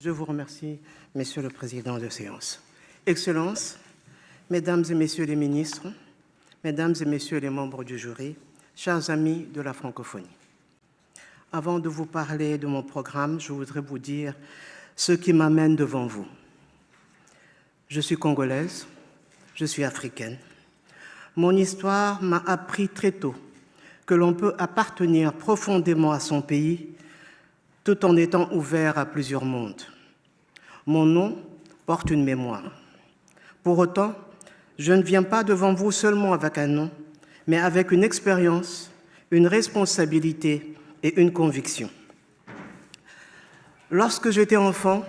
Je vous remercie, Monsieur le Président de séance. Excellences, Mesdames et Messieurs les ministres, Mesdames et Messieurs les membres du jury, chers amis de la francophonie. Avant de vous parler de mon programme, je voudrais vous dire ce qui m'amène devant vous. Je suis congolaise, je suis africaine. Mon histoire m'a appris très tôt que l'on peut appartenir profondément à son pays tout en étant ouvert à plusieurs mondes. Mon nom porte une mémoire. Pour autant, je ne viens pas devant vous seulement avec un nom, mais avec une expérience, une responsabilité et une conviction. Lorsque j'étais enfant,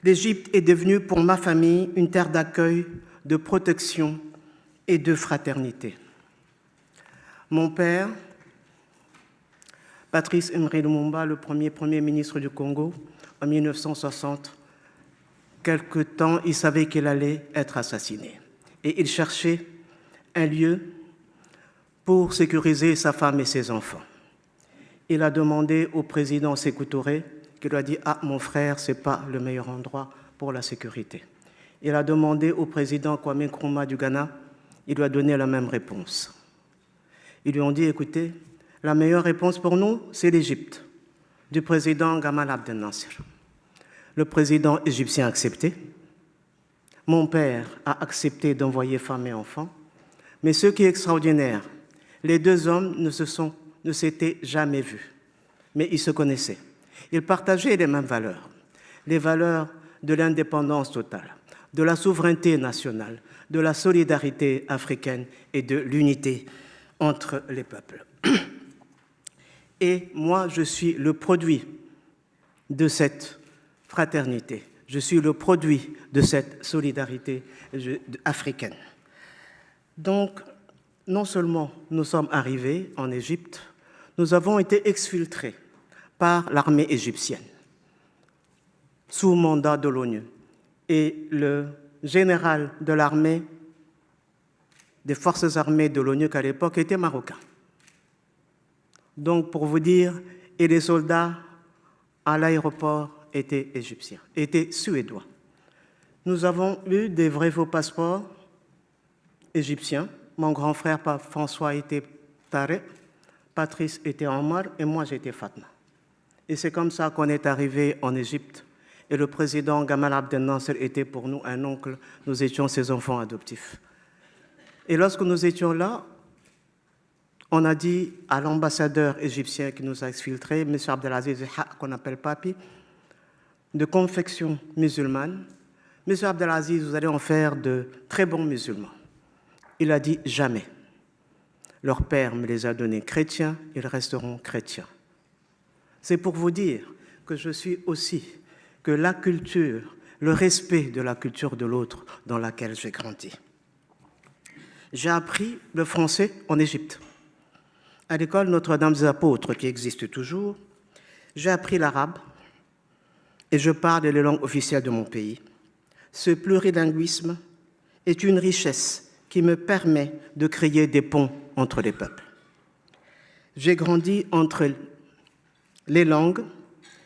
l'Égypte est devenue pour ma famille une terre d'accueil, de protection et de fraternité. Mon père, Patrice Emery Lumumba, le premier ministre du Congo, en 1960, quelque temps, il savait qu'il allait être assassiné. Et il cherchait un lieu pour sécuriser sa femme et ses enfants. Il a demandé au président Sékou Touré, qui lui a dit « Ah, mon frère, ce n'est pas le meilleur endroit pour la sécurité ». Il a demandé au président Kwame Nkrumah du Ghana, il lui a donné la même réponse. Ils lui ont dit « Écoutez, la meilleure réponse pour nous, c'est l'Égypte, du président Gamal Abdel Nasser ». Le président égyptien a accepté. Mon père a accepté d'envoyer femme et enfants. Mais ce qui est extraordinaire, les deux hommes ne s'étaient jamais vus, mais ils se connaissaient. Ils partageaient les mêmes valeurs, les valeurs de l'indépendance totale, de la souveraineté nationale, de la solidarité africaine et de l'unité entre les peuples. Et moi, je suis le produit de cette fraternité. Je suis le produit de cette solidarité africaine. Donc, non seulement nous sommes arrivés en Égypte, nous avons été exfiltrés par l'armée égyptienne sous mandat de l'ONU. Et le général de l'armée, des forces armées de l'ONU qu'à l'époque était marocain. Donc, pour vous dire, et les soldats à l'aéroport étaient égyptiens, étaient suédois. Nous avons eu des vrais faux passeports égyptiens. Mon grand frère François était Tarek, Patrice était Omar et moi j'étais Fatma. Et c'est comme ça qu'on est arrivé en Égypte. Et le président Gamal Abdel Nasser était pour nous un oncle, nous étions ses enfants adoptifs. Et lorsque nous étions là, on a dit à l'ambassadeur égyptien qui nous a exfiltrés, M. Abdelaziz, qu'on appelle Papi, de confection musulmane, M. Abdelaziz, vous allez en faire de très bons musulmans. Il a dit jamais. Leur père me les a donnés chrétiens, ils resteront chrétiens. C'est pour vous dire que je suis aussi, que la culture, le respect de la culture de l'autre dans laquelle j'ai grandi. J'ai appris le français en Égypte. À l'école Notre-Dame des Apôtres, qui existe toujours, j'ai appris l'arabe et je parle les langues officielles de mon pays. Ce plurilinguisme est une richesse qui me permet de créer des ponts entre les peuples. J'ai grandi entre les langues,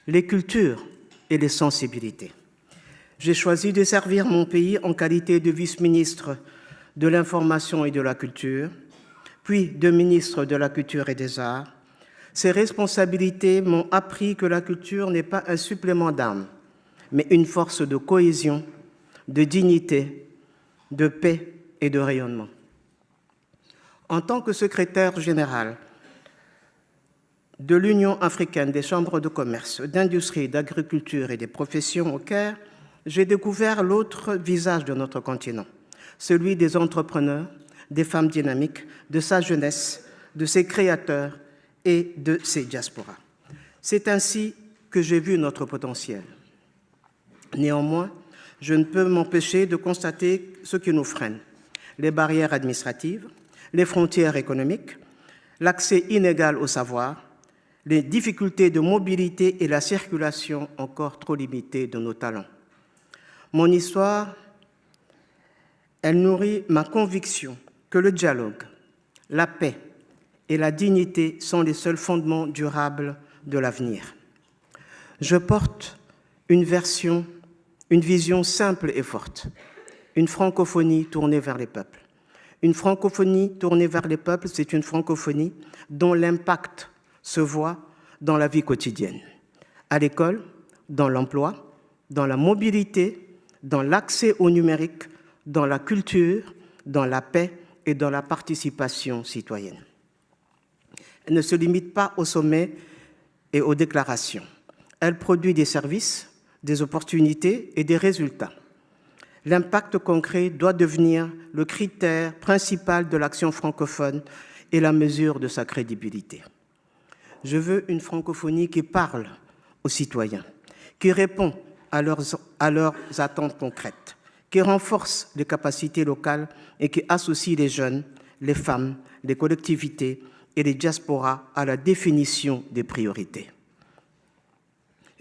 les cultures et les sensibilités. J'ai choisi de servir mon pays en qualité de vice-ministre de l'Information et de la Culture, puis de ministre de la Culture et des Arts. Ces responsabilités m'ont appris que la culture n'est pas un supplément d'âme, mais une force de cohésion, de dignité, de paix et de rayonnement. En tant que secrétaire général de l'Union africaine des chambres de commerce, d'industrie, d'agriculture et des professions au Caire, j'ai découvert l'autre visage de notre continent, celui des entrepreneurs, des femmes dynamiques, de sa jeunesse, de ses créateurs et de ses diasporas. C'est ainsi que j'ai vu notre potentiel. Néanmoins, je ne peux m'empêcher de constater ce qui nous freine: les barrières administratives, les frontières économiques, l'accès inégal au savoir, les difficultés de mobilité et la circulation encore trop limitée de nos talents. Mon histoire, elle nourrit ma conviction que le dialogue, la paix et la dignité sont les seuls fondements durables de l'avenir. Je porte une vision simple et forte, une francophonie tournée vers les peuples. Une francophonie tournée vers les peuples, c'est une francophonie dont l'impact se voit dans la vie quotidienne, à l'école, dans l'emploi, dans la mobilité, dans l'accès au numérique, dans la culture, dans la paix et dans la participation citoyenne. Elle ne se limite pas aux sommets et aux déclarations. Elle produit des services, des opportunités et des résultats. L'impact concret doit devenir le critère principal de l'action francophone et la mesure de sa crédibilité. Je veux une francophonie qui parle aux citoyens, qui répond à leurs attentes concrètes, qui renforce les capacités locales et qui associe les jeunes, les femmes, les collectivités et les diasporas à la définition des priorités.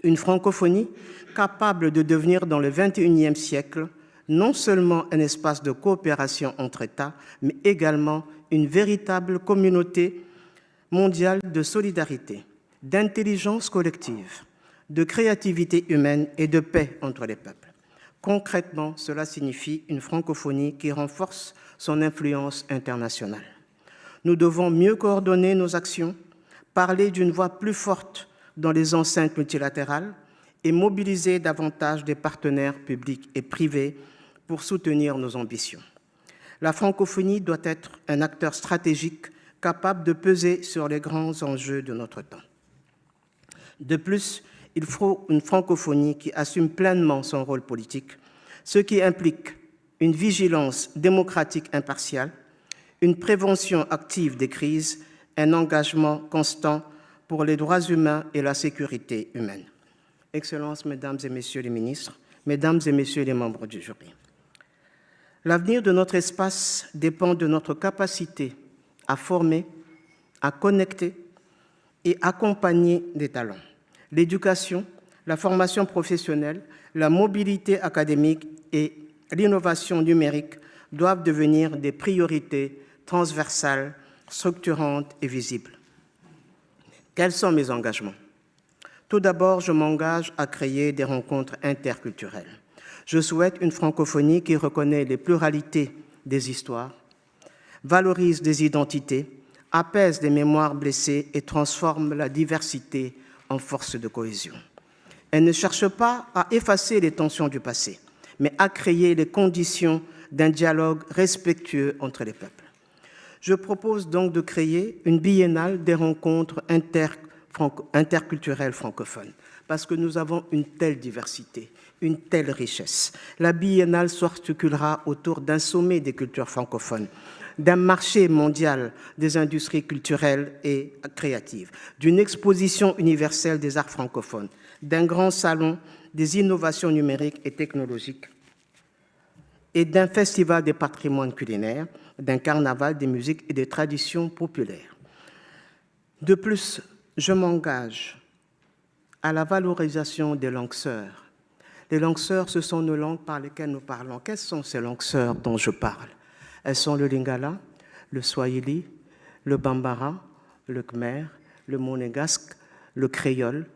Une francophonie capable de devenir dans le XXIe siècle non seulement un espace de coopération entre États, mais également une véritable communauté mondiale de solidarité, d'intelligence collective, de créativité humaine et de paix entre les peuples. Concrètement, cela signifie une francophonie qui renforce son influence internationale. Nous devons mieux coordonner nos actions, parler d'une voix plus forte dans les enceintes multilatérales et mobiliser davantage des partenaires publics et privés pour soutenir nos ambitions. La francophonie doit être un acteur stratégique capable de peser sur les grands enjeux de notre temps. De plus, il faut une francophonie qui assume pleinement son rôle politique, ce qui implique une vigilance démocratique impartiale, une prévention active des crises, un engagement constant pour les droits humains et la sécurité humaine. Excellences, Mesdames et Messieurs les ministres, Mesdames et Messieurs les membres du jury, l'avenir de notre espace dépend de notre capacité à former, à connecter et accompagner des talents. L'éducation, la formation professionnelle, la mobilité académique et l'innovation numérique doivent devenir des priorités transversales, structurantes et visibles. Quels sont mes engagements? Tout d'abord, je m'engage à créer des rencontres interculturelles. Je souhaite une francophonie qui reconnaît les pluralités des histoires, valorise des identités, apaise les mémoires blessées et transforme la diversité en force de cohésion. Elle ne cherche pas à effacer les tensions du passé, mais à créer les conditions d'un dialogue respectueux entre les peuples. Je propose donc de créer une biennale des rencontres interculturelles francophones, parce que nous avons une telle diversité, une telle richesse. La biennale s'articulera autour d'un sommet des cultures francophones, d'un marché mondial des industries culturelles et créatives, d'une exposition universelle des arts francophones, d'un grand salon des innovations numériques et technologiques et d'un festival des patrimoines culinaires, d'un carnaval des musiques et des traditions populaires. De plus, je m'engage à la valorisation des langues sœurs. Les langues sœurs, ce sont nos langues par lesquelles nous parlons. Quelles sont ces langues sœurs dont je parle? Elles sont le lingala, le swahili, le bambara, le khmer, le monégasque, le créole,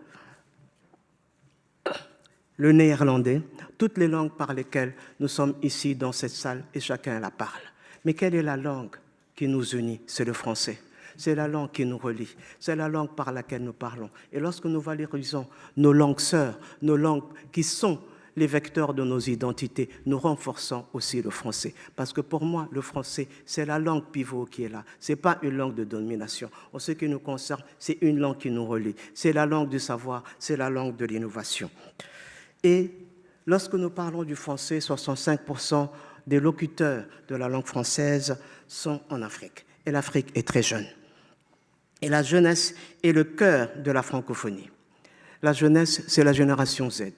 le néerlandais, toutes les langues par lesquelles nous sommes ici dans cette salle et chacun la parle. Mais quelle est la langue qui nous unit? C'est le français. C'est la langue qui nous relie. C'est la langue par laquelle nous parlons. Et lorsque nous valorisons nos langues sœurs, nos langues qui sont les vecteurs de nos identités, nous renforçons aussi le français. Parce que pour moi, le français, c'est la langue pivot qui est là. Ce n'est pas une langue de domination. En ce qui nous concerne, c'est une langue qui nous relie. C'est la langue du savoir, c'est la langue de l'innovation. Et lorsque nous parlons du français, 65% des locuteurs de la langue française sont en Afrique. Et l'Afrique est très jeune. Et la jeunesse est le cœur de la francophonie. La jeunesse, c'est la génération Z.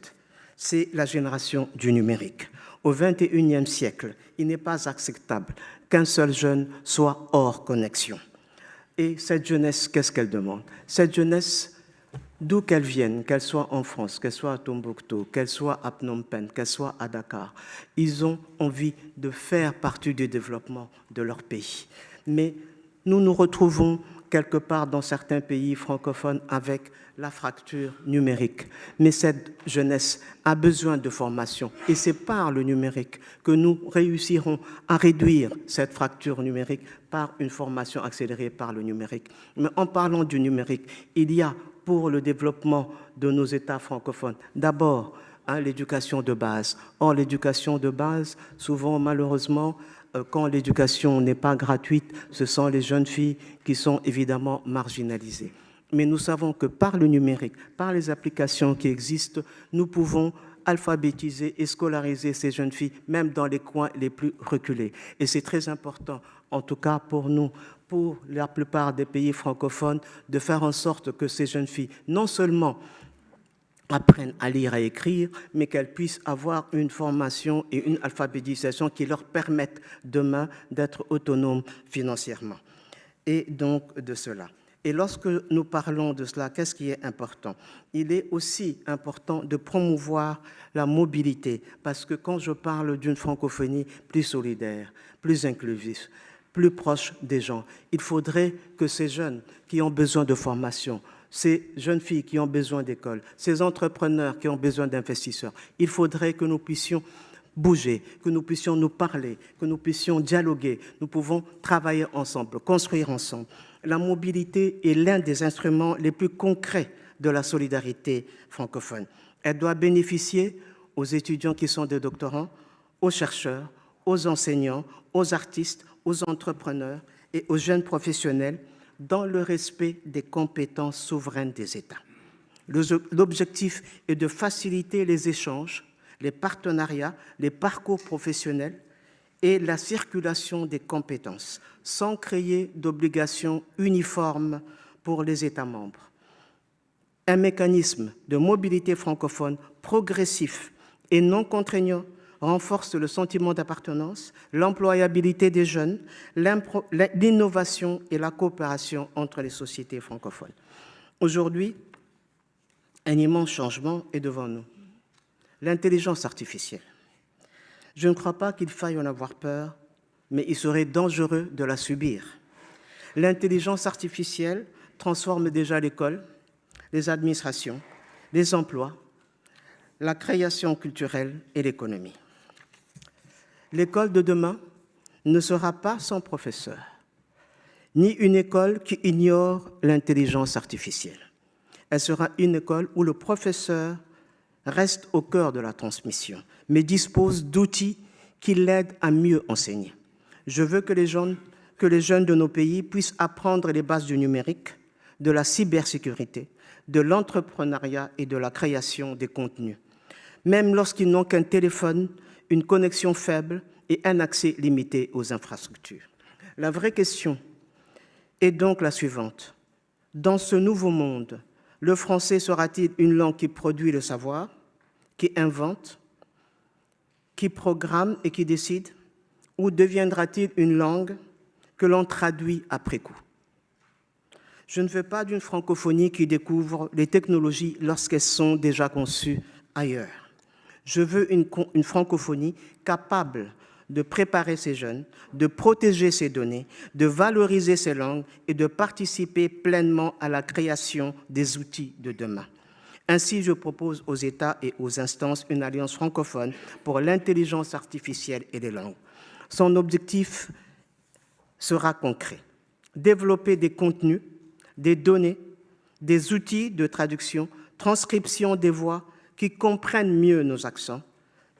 C'est la génération du numérique. Au XXIe siècle, il n'est pas acceptable qu'un seul jeune soit hors connexion. Et cette jeunesse, qu'est-ce qu'elle demande? Cette jeunesse, d'où qu'elle vienne, qu'elle soit en France, qu'elle soit à Tombouctou, qu'elle soit à Phnom Penh, qu'elle soit à Dakar, ils ont envie de faire partie du développement de leur pays. Mais nous nous retrouvons quelque part dans certains pays francophones avec la fracture numérique. Mais cette jeunesse a besoin de formation et c'est par le numérique que nous réussirons à réduire cette fracture numérique par une formation accélérée par le numérique. Mais en parlant du numérique, il y a pour le développement de nos États francophones, d'abord, l'éducation de base. Or, l'éducation de base, souvent, malheureusement, quand l'éducation n'est pas gratuite, ce sont les jeunes filles qui sont évidemment marginalisées. Mais nous savons que par le numérique, par les applications qui existent, nous pouvons alphabétiser et scolariser ces jeunes filles, même dans les coins les plus reculés. Et c'est très important, en tout cas pour nous, pour la plupart des pays francophones, de faire en sorte que ces jeunes filles, non seulement apprennent à lire et écrire, mais qu'elles puissent avoir une formation et une alphabétisation qui leur permettent demain d'être autonomes financièrement. Et donc de cela. Et lorsque nous parlons de cela, qu'est-ce qui est important? Il est aussi important de promouvoir la mobilité, parce que quand je parle d'une francophonie plus solidaire, plus inclusive, plus proche des gens, il faudrait que ces jeunes qui ont besoin de formation, ces jeunes filles qui ont besoin d'école, ces entrepreneurs qui ont besoin d'investisseurs, il faudrait que nous puissions bouger, que nous puissions nous parler, que nous puissions dialoguer. Nous pouvons travailler ensemble, construire ensemble. La mobilité est l'un des instruments les plus concrets de la solidarité francophone. Elle doit bénéficier aux étudiants qui sont des doctorants, aux chercheurs, aux enseignants, aux artistes, aux entrepreneurs et aux jeunes professionnels dans le respect des compétences souveraines des États. L'objectif est de faciliter les échanges, les partenariats, les parcours professionnels et la circulation des compétences, sans créer d'obligations uniformes pour les États membres. Un mécanisme de mobilité francophone progressif et non contraignant renforce le sentiment d'appartenance, l'employabilité des jeunes, l'innovation et la coopération entre les sociétés francophones. Aujourd'hui, un immense changement est devant nous. L'intelligence artificielle. Je ne crois pas qu'il faille en avoir peur, mais il serait dangereux de la subir. L'intelligence artificielle transforme déjà l'école, les administrations, les emplois, la création culturelle et l'économie. L'école de demain ne sera pas sans professeur, ni une école qui ignore l'intelligence artificielle. Elle sera une école où le professeur reste au cœur de la transmission, mais dispose d'outils qui l'aident à mieux enseigner. Je veux que les jeunes de nos pays puissent apprendre les bases du numérique, de la cybersécurité, de l'entrepreneuriat et de la création des contenus, même lorsqu'ils n'ont qu'un téléphone, une connexion faible et un accès limité aux infrastructures. La vraie question est donc la suivante. Dans ce nouveau monde, le français sera-t-il une langue qui produit le savoir, qui invente, qui programme et qui décide, ou deviendra-t-il une langue que l'on traduit après coup? Je ne veux pas d'une francophonie qui découvre les technologies lorsqu'elles sont déjà conçues ailleurs. Je veux une francophonie capable de préparer ces jeunes, de protéger ces données, de valoriser ces langues et de participer pleinement à la création des outils de demain. Ainsi, je propose aux États et aux instances une alliance francophone pour l'intelligence artificielle et les langues. Son objectif sera concret. Développer des contenus, des données, des outils de traduction, transcription des voix qui comprennent mieux nos accents,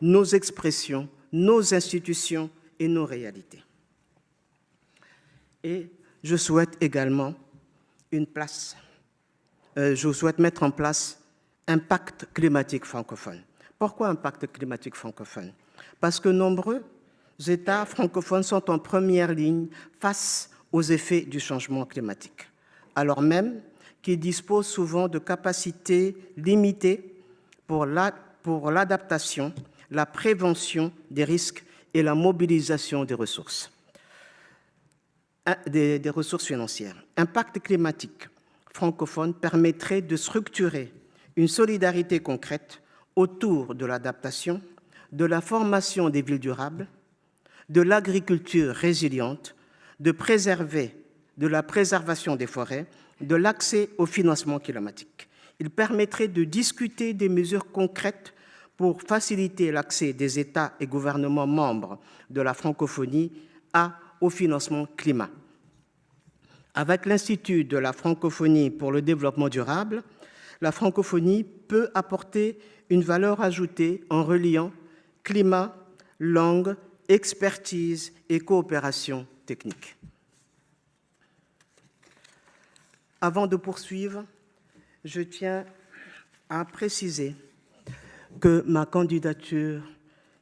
nos expressions, nos institutions et nos réalités. Et je souhaite également mettre en place un pacte climatique francophone. Pourquoi un pacte climatique francophone? Parce que nombreux États francophones sont en première ligne face aux effets du changement climatique, alors même qu'ils disposent souvent de capacités limitées pour l'adaptation, la prévention des risques et la mobilisation des ressources financières. Un pacte climatique francophone permettrait de structurer une solidarité concrète autour de l'adaptation, de la formation des villes durables, de l'agriculture résiliente, de préserver de la préservation des forêts, de l'accès au financement climatique. Il permettrait de discuter des mesures concrètes pour faciliter l'accès des États et gouvernements membres de la francophonie au financement climat. Avec l'Institut de la francophonie pour le développement durable, la francophonie peut apporter une valeur ajoutée en reliant climat, langue, expertise et coopération technique. Avant de poursuivre, je tiens à préciser que ma candidature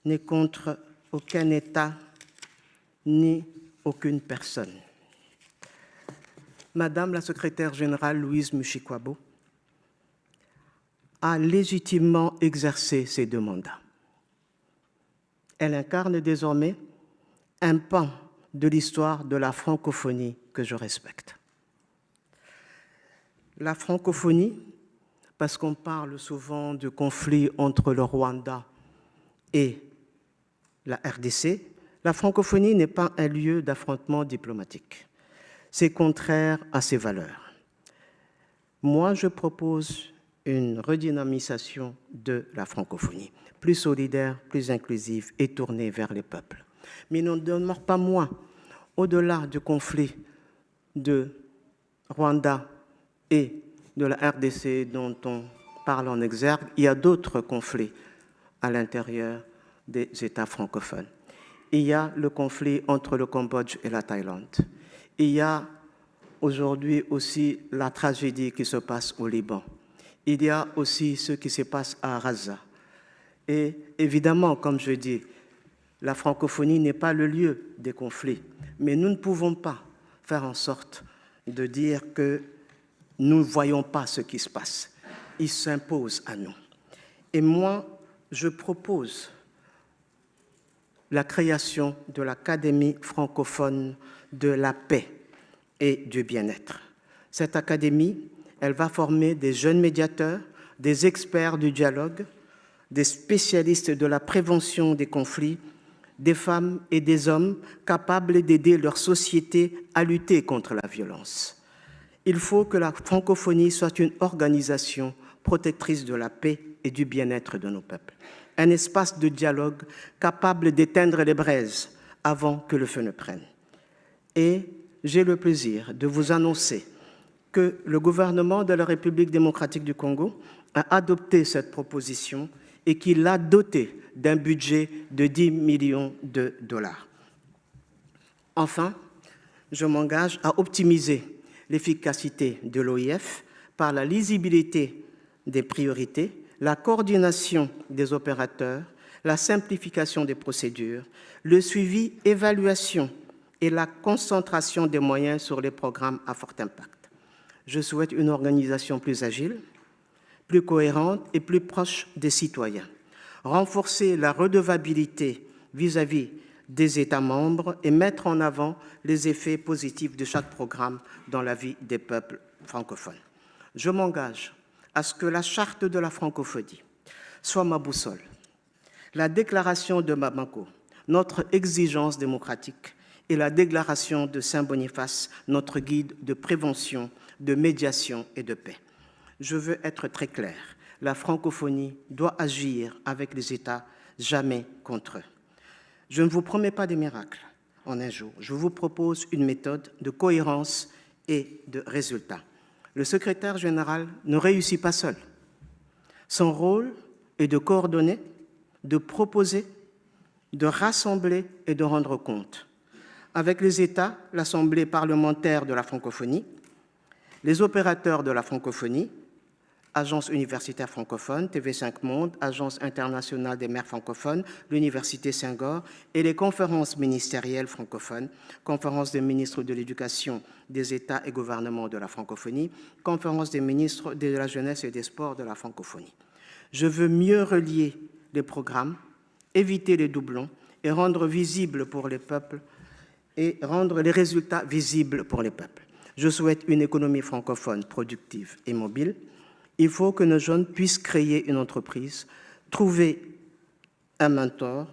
n'est contre aucun État ni aucune personne. Madame la secrétaire générale Louise Mushikwabo a légitimement exercé ses deux mandats. Elle incarne désormais un pan de l'histoire de la francophonie que je respecte. La francophonie, parce qu'on parle souvent du conflit entre le Rwanda et la RDC, la francophonie n'est pas un lieu d'affrontement diplomatique. C'est contraire à ses valeurs. Moi, je propose une redynamisation de la francophonie, plus solidaire, plus inclusive et tournée vers les peuples. Mais il n'en demeure pas moins, au-delà du conflit de Rwanda et de la RDC dont on parle en exergue, il y a d'autres conflits à l'intérieur des États francophones. Il y a le conflit entre le Cambodge et la Thaïlande. Il y a aujourd'hui aussi la tragédie qui se passe au Liban. Il y a aussi ce qui se passe à Gaza. Et évidemment, comme je dis, la francophonie n'est pas le lieu des conflits, mais nous ne pouvons pas faire en sorte de dire que nous ne voyons pas ce qui se passe. Il s'impose à nous. Et moi, je propose la création de l'Académie francophone de la paix et du bien-être. Cette académie, elle va former des jeunes médiateurs, des experts du dialogue, des spécialistes de la prévention des conflits, des femmes et des hommes capables d'aider leur société à lutter contre la violence. Il faut que la francophonie soit une organisation protectrice de la paix et du bien-être de nos peuples. Un espace de dialogue capable d'éteindre les braises avant que le feu ne prenne. Et j'ai le plaisir de vous annoncer que le gouvernement de la République démocratique du Congo a adopté cette proposition et qu'il l'a dotée d'un budget de 10 millions de dollars. Enfin, je m'engage à optimiser l'efficacité de l'OIF par la lisibilité des priorités, la coordination des opérateurs, la simplification des procédures, le suivi, évaluation et la concentration des moyens sur les programmes à fort impact. Je souhaite une organisation plus agile, plus cohérente et plus proche des citoyens. Renforcer la redevabilité vis-à-vis des États membres et mettre en avant les effets positifs de chaque programme dans la vie des peuples francophones. Je m'engage à ce que la charte de la francophonie soit ma boussole, la déclaration de Bamako, notre exigence démocratique, et la déclaration de Saint-Boniface, notre guide de prévention, de médiation et de paix. Je veux être très clair, la francophonie doit agir avec les États, jamais contre eux. Je ne vous promets pas des miracles en un jour, je vous propose une méthode de cohérence et de résultats. Le secrétaire général ne réussit pas seul. Son rôle est de coordonner, de proposer, de rassembler et de rendre compte. Avec les États, l'Assemblée parlementaire de la francophonie, les opérateurs de la francophonie, Agence universitaire francophone, TV5 Monde, Agence internationale des maires francophones, l'Université Senghor et les conférences ministérielles francophones, conférence des ministres de l'Éducation, des États et gouvernements de la francophonie, conférence des ministres de la jeunesse et des sports de la francophonie. Je veux mieux relier les programmes, éviter les doublons et rendre visibles pour les peuples et rendre les résultats visibles pour les peuples. Je souhaite une économie francophone productive et mobile. Il faut que nos jeunes puissent créer une entreprise, trouver un mentor,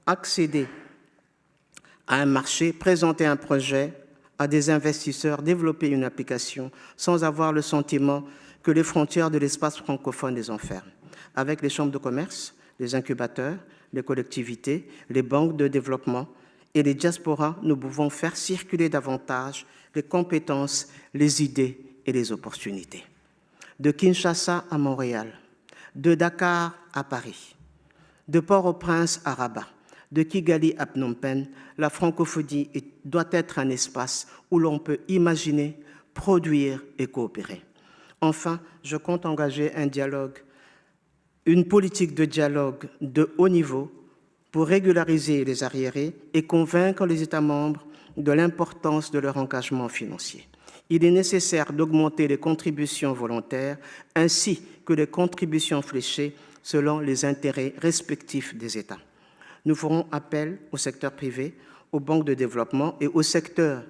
accéder à un marché, présenter un projet à des investisseurs développer une application sans avoir le sentiment que les frontières de l'espace francophone les enferment. Avec les chambres de commerce, les incubateurs, les collectivités, les banques de développement et les diasporas, nous pouvons faire circuler davantage les compétences, les idées et les opportunités. De Kinshasa à Montréal, de Dakar à Paris, de Port-au-Prince à Rabat, de Kigali à Phnom Penh, la francophonie doit être un espace où l'on peut imaginer, produire et coopérer. Enfin, je compte engager une politique de dialogue de haut niveau pour régulariser les arriérés et convaincre les États membres de l'importance de leur engagement financier. Il est nécessaire d'augmenter les contributions volontaires ainsi que les contributions fléchées selon les intérêts respectifs des États. Nous ferons appel au secteur privé, aux banques de développement et aux acteurs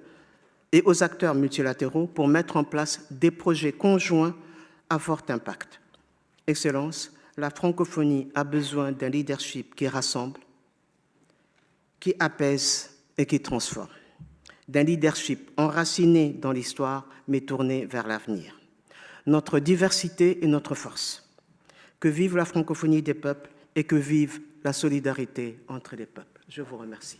multilatéraux pour mettre en place des projets conjoints à fort impact. Excellence, la francophonie a besoin d'un leadership qui rassemble, qui apaise et qui transforme. D'un leadership enraciné dans l'histoire, mais tourné vers l'avenir. Notre diversité est notre force. Que vive la francophonie des peuples et que vive la solidarité entre les peuples. Je vous remercie.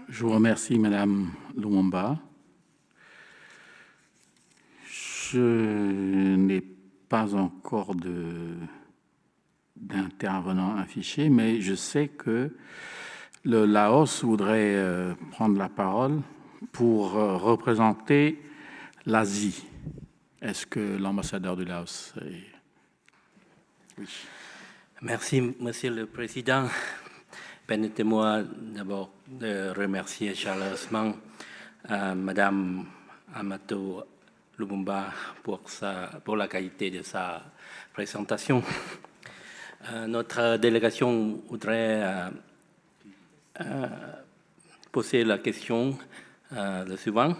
Je vous remercie, Madame Lumumba. Je n'ai pas encore d'intervenants affichés, mais je sais que le Laos voudrait prendre la parole pour représenter l'Asie. Est-ce que l'ambassadeur du Laos est... Oui. Merci, Monsieur le Président. Permettez-moi d'abord de remercier chaleureusement Madame Amato Lumumba pour la qualité de sa présentation. Notre délégation voudrait poser la question le suivant.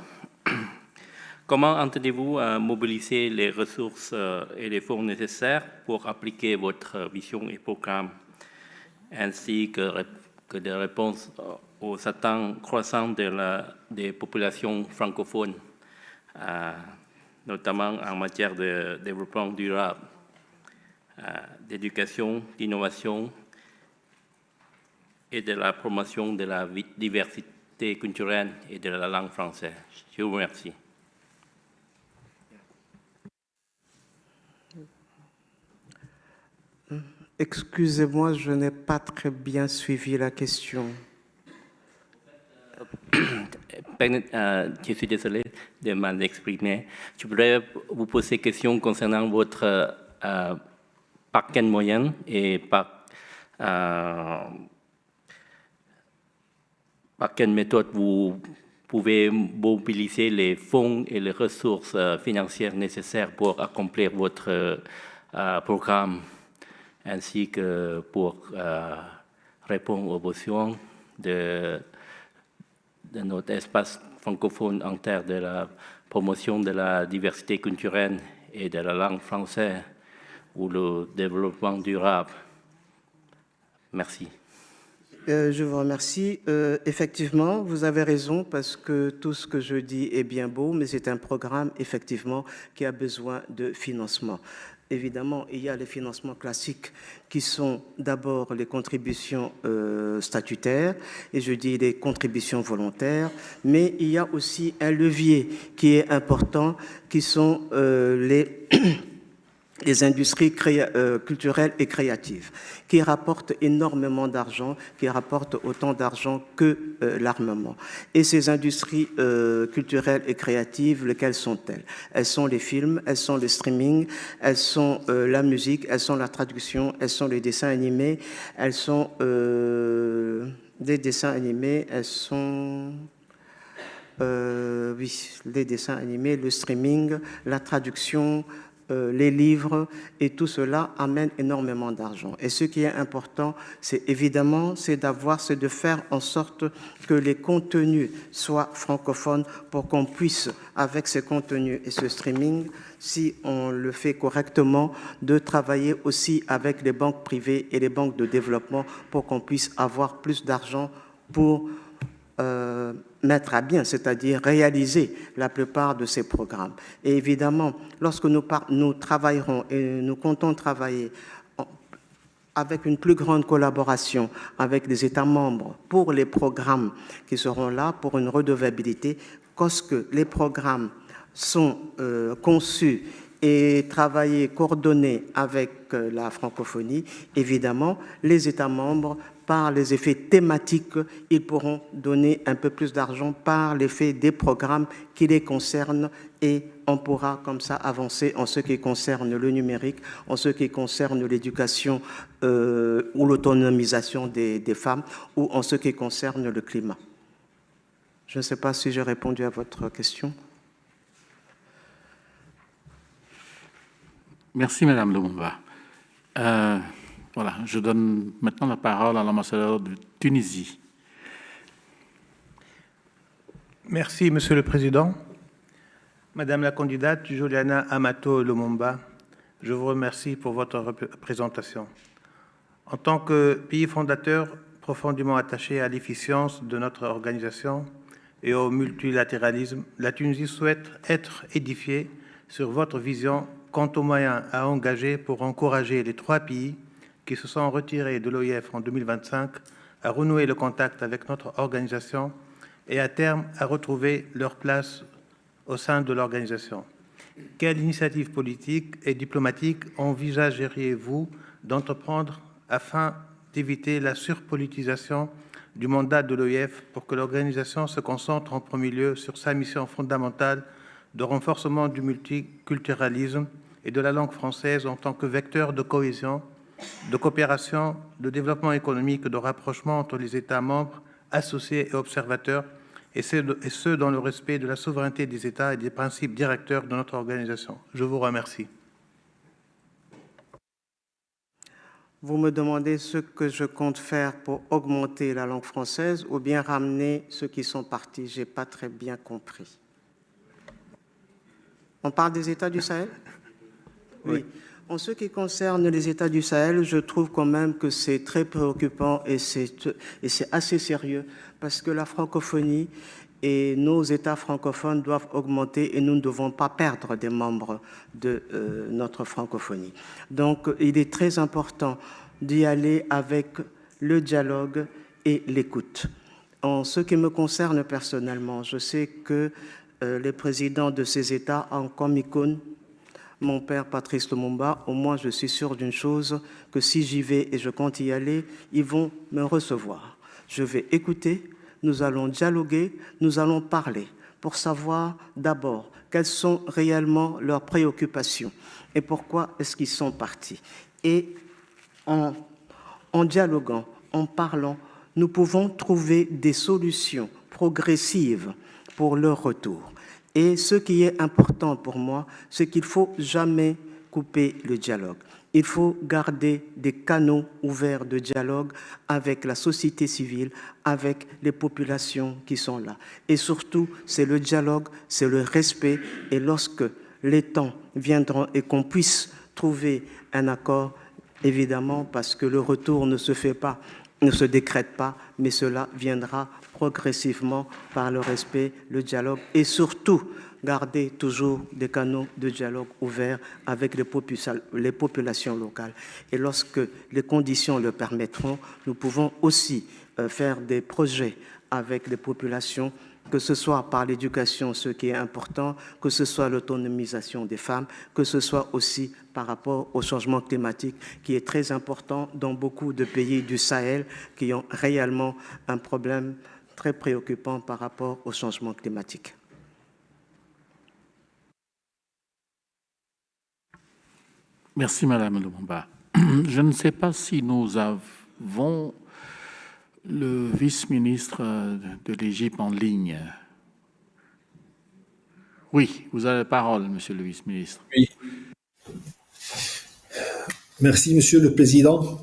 Comment entendez-vous mobiliser les ressources et les fonds nécessaires pour appliquer votre vision et programme, ainsi que des réponses aux attentes croissantes des populations francophones, notamment en matière de développement durable, d'éducation, d'innovation et de la promotion de la diversité culturelle et de la langue française? Je vous remercie. Excusez-moi, je n'ai pas très bien suivi la question. Je suis désolé de mal exprimer. Je voudrais vous poser une question concernant votre par quel moyen et par quelle méthode vous pouvez mobiliser les fonds et les ressources financières nécessaires pour accomplir votre programme, ainsi que pour répondre aux besoins de notre espace francophone en termes de la promotion de la diversité culturelle et de la langue française ou le développement durable. Merci. Je vous remercie. Effectivement, vous avez raison parce que tout ce que je dis est bien beau, mais c'est un programme, effectivement, qui a besoin de financement. Évidemment, il y a les financements classiques qui sont d'abord les contributions statutaires, et je dis les contributions volontaires, mais il y a aussi un levier qui est important, qui sont les industries culturelles et créatives, qui rapportent énormément d'argent, qui rapportent autant d'argent que l'armement. Et ces industries culturelles et créatives, lesquelles sont-elles? Elles sont les films, elles sont le streaming, elles sont la musique, elles sont la traduction, elles sont les dessins animés, elles sont des dessins animés, elles sont... oui, les dessins animés, le streaming, la traduction, les livres, et tout cela amène énormément d'argent. Et ce qui est important, c'est de faire en sorte que les contenus soient francophones pour qu'on puisse, avec ces contenus et ce streaming, si on le fait correctement, de travailler aussi avec les banques privées et les banques de développement pour qu'on puisse avoir plus d'argent pour mettre à bien, c'est-à-dire réaliser la plupart de ces programmes. Et évidemment, lorsque nous travaillerons et nous comptons travailler avec une plus grande collaboration avec les États membres pour les programmes qui seront là, pour une redevabilité, lorsque les programmes sont conçus et travaillés, coordonnés avec la francophonie, évidemment, les États membres, par les effets thématiques, ils pourront donner un peu plus d'argent par l'effet des programmes qui les concernent, et on pourra comme ça avancer en ce qui concerne le numérique, en ce qui concerne l'éducation ou l'autonomisation des femmes, ou en ce qui concerne le climat. Je ne sais pas si j'ai répondu à votre question. Merci, Madame Lumumba. Voilà, je donne maintenant la parole à l'ambassadeur de Tunisie. Merci, Monsieur le Président. Madame la candidate Juliana Amato Lumumba, je vous remercie pour votre présentation. En tant que pays fondateur profondément attaché à l'efficience de notre organisation et au multilatéralisme, la Tunisie souhaite être édifiée sur votre vision quant aux moyens à engager pour encourager les 3 pays qui se sont retirés de l'OIF en 2025 à renouer le contact avec notre organisation et à terme à retrouver leur place au sein de l'organisation. Quelle initiative politique et diplomatique envisageriez-vous d'entreprendre afin d'éviter la surpolitisation du mandat de l'OIF pour que l'organisation se concentre en premier lieu sur sa mission fondamentale de renforcement du multiculturalisme et de la langue française en tant que vecteur de cohésion, de coopération, de développement économique, de rapprochement entre les États membres, associés et observateurs, et ce, dans le respect de la souveraineté des États et des principes directeurs de notre organisation. Je vous remercie. Vous me demandez ce que je compte faire pour augmenter la langue française ou bien ramener ceux qui sont partis. Je n'ai pas très bien compris. On parle des États du Sahel ? Oui. En ce qui concerne les États du Sahel, je trouve quand même que c'est très préoccupant et c'est assez sérieux parce que la francophonie et nos États francophones doivent augmenter et nous ne devons pas perdre des membres de notre francophonie. Donc, il est très important d'y aller avec le dialogue et l'écoute. En ce qui me concerne personnellement, je sais que les présidents de ces États ont comme icône mon père Patrice Lumumba. Au moins je suis sûr d'une chose, que si j'y vais et je compte y aller, ils vont me recevoir. Je vais écouter, nous allons dialoguer, nous allons parler pour savoir d'abord quelles sont réellement leurs préoccupations et pourquoi est-ce qu'ils sont partis. Et en dialoguant, en parlant, nous pouvons trouver des solutions progressives pour leur retour. Et ce qui est important pour moi, c'est qu'il ne faut jamais couper le dialogue. Il faut garder des canaux ouverts de dialogue avec la société civile, avec les populations qui sont là. Et surtout, c'est le dialogue, c'est le respect. Et lorsque les temps viendront et qu'on puisse trouver un accord, évidemment, parce que le retour ne se fait pas, ne se décrète pas, mais cela viendra progressivement par le respect, le dialogue et surtout garder toujours des canaux de dialogue ouverts avec les populations locales. Et lorsque les conditions le permettront, nous pouvons aussi faire des projets avec les populations, que ce soit par l'éducation, ce qui est important, que ce soit l'autonomisation des femmes, que ce soit aussi par rapport au changement climatique, qui est très important dans beaucoup de pays du Sahel qui ont réellement un problème très préoccupant par rapport au changement climatique. Merci, Madame Lumumba. Je ne sais pas si nous avons le vice-ministre de l'Égypte en ligne. Oui, vous avez la parole, Monsieur le vice-ministre. Oui. Merci, Monsieur le Président.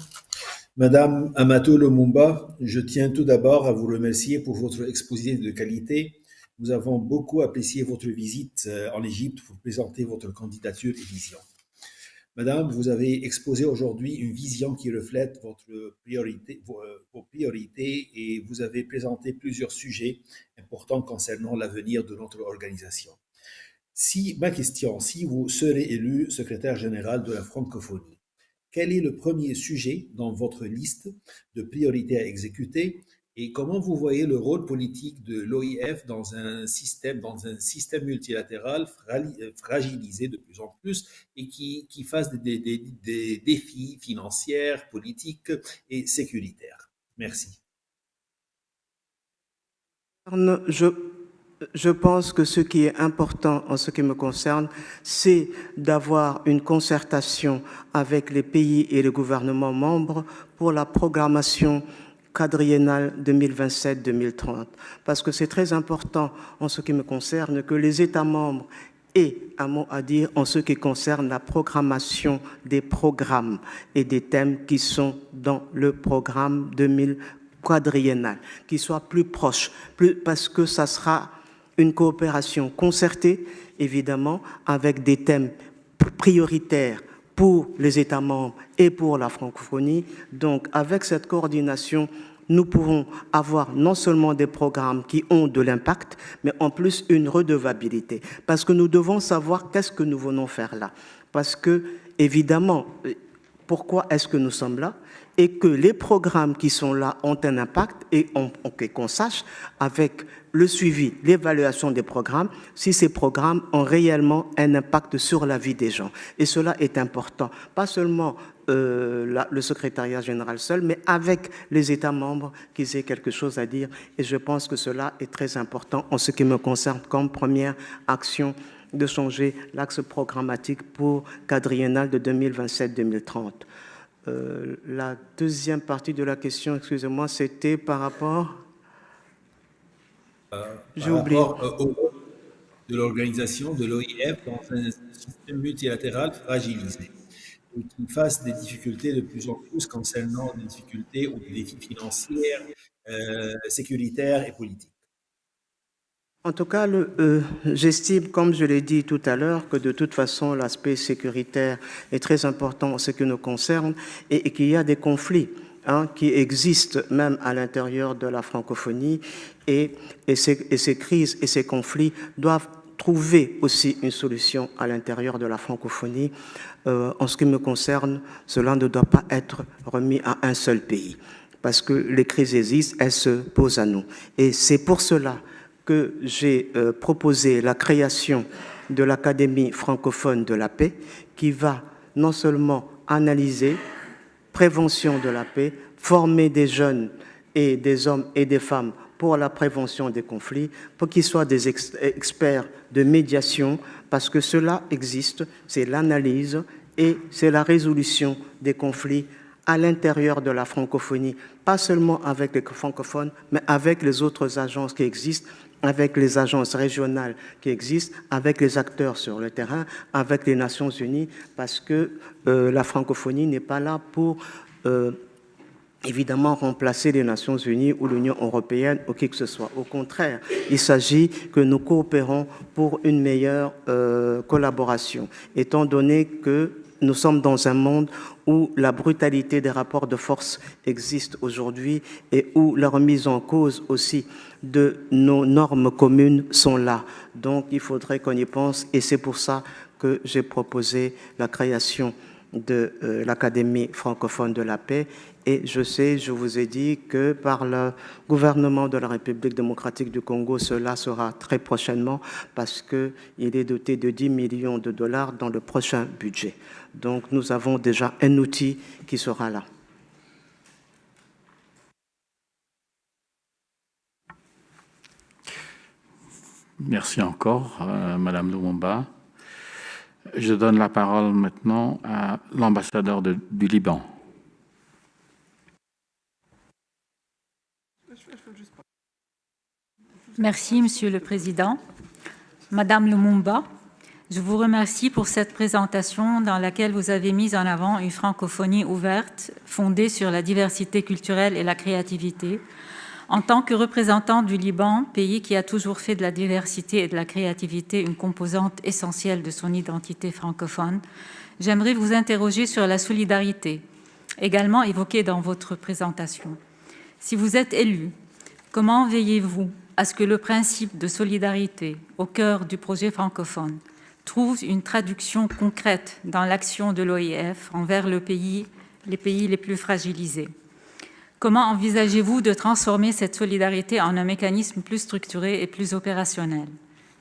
Madame Amato Lumumba, je tiens tout d'abord à vous remercier pour votre exposé de qualité. Nous avons beaucoup apprécié votre visite en Égypte pour présenter votre candidature et vision. Madame, vous avez exposé aujourd'hui une vision qui reflète vos priorités et vous avez présenté plusieurs sujets importants concernant l'avenir de notre organisation. Ma question, si vous serez élu secrétaire général de la francophonie, quel est le premier sujet dans votre liste de priorités à exécuter et comment vous voyez le rôle politique de l'OIF dans un système multilatéral fragilisé de plus en plus et qui face des défis financiers, politiques et sécuritaires? Merci. Je pense que ce qui est important en ce qui me concerne, c'est d'avoir une concertation avec les pays et les gouvernements membres pour la programmation quadriennale 2027-2030. Parce que c'est très important en ce qui me concerne que les États membres aient un mot à dire en ce qui concerne la programmation des programmes et des thèmes qui sont dans le programme 2000 quadriennal, qui soit plus proche, parce que ça sera une coopération concertée, évidemment, avec des thèmes prioritaires pour les États membres et pour la francophonie. Donc, avec cette coordination, nous pourrons avoir non seulement des programmes qui ont de l'impact, mais en plus une redevabilité. Parce que nous devons savoir qu'est-ce que nous venons faire là. Parce que, évidemment, pourquoi est-ce que nous sommes là? Et que les programmes qui sont là ont un impact et qu'on sache avec le suivi, l'évaluation des programmes, si ces programmes ont réellement un impact sur la vie des gens. Et cela est important, pas seulement le secrétariat général seul, mais avec les États membres qu'ils aient quelque chose à dire. Et je pense que cela est très important en ce qui me concerne comme première action de changer l'axe programmatique pour quadriennal de 2027-2030. La deuxième partie de la question, excusez-moi, c'était par rapport... J'ai oublié. Au rôle de l'organisation de l'OIF dans un système multilatéral fragilisé et qui face des difficultés de plus en plus concernant des difficultés ou des défis financiers, sécuritaires et politiques. En tout cas, j'estime, comme je l'ai dit tout à l'heure, que de toute façon, l'aspect sécuritaire est très important en ce qui nous concerne et qu'il y a des conflits qui existent même à l'intérieur de la francophonie et ces crises et ces conflits doivent trouver aussi une solution à l'intérieur de la francophonie. En ce qui me concerne, cela ne doit pas être remis à un seul pays parce que les crises existent, elles se posent à nous. Et c'est pour cela que j'ai proposé la création de l'Académie francophone de la paix qui va non seulement analyser prévention de la paix, former des jeunes et des hommes et des femmes pour la prévention des conflits, pour qu'ils soient des experts de médiation, parce que cela existe, c'est l'analyse et c'est la résolution des conflits à l'intérieur de la francophonie, pas seulement avec les francophones, mais avec les autres agences qui existent, avec les agences régionales qui existent, avec les acteurs sur le terrain, avec les Nations Unies, parce que la francophonie n'est pas là pour évidemment remplacer les Nations Unies ou l'Union européenne ou qui que ce soit. Au contraire, il s'agit que nous coopérons pour une meilleure collaboration, étant donné que nous sommes dans un monde où la brutalité des rapports de force existe aujourd'hui et où la remise en cause aussi de nos normes communes sont là. Donc, il faudrait qu'on y pense et c'est pour ça que j'ai proposé la création de l'Académie francophone de la paix. Et je sais, je vous ai dit que par le gouvernement de la République démocratique du Congo, cela sera très prochainement parce qu'il est doté de 10 millions de dollars dans le prochain budget. Donc nous avons déjà un outil qui sera là. Merci encore, Madame Lumumba. Je donne la parole maintenant à l'ambassadeur du Liban. Merci, Monsieur le Président. Madame Lumumba, Je vous remercie pour cette présentation dans laquelle vous avez mis en avant une francophonie ouverte, fondée sur la diversité culturelle et la créativité. En tant que représentant du Liban, pays qui a toujours fait de la diversité et de la créativité une composante essentielle de son identité francophone, j'aimerais vous interroger sur la solidarité, également évoquée dans votre présentation. Si vous êtes élu, comment veillez-vous à ce que le principe de solidarité au cœur du projet francophone trouve une traduction concrète dans l'action de l'OIF envers les pays les plus fragilisés? Comment envisagez-vous de transformer cette solidarité en un mécanisme plus structuré et plus opérationnel,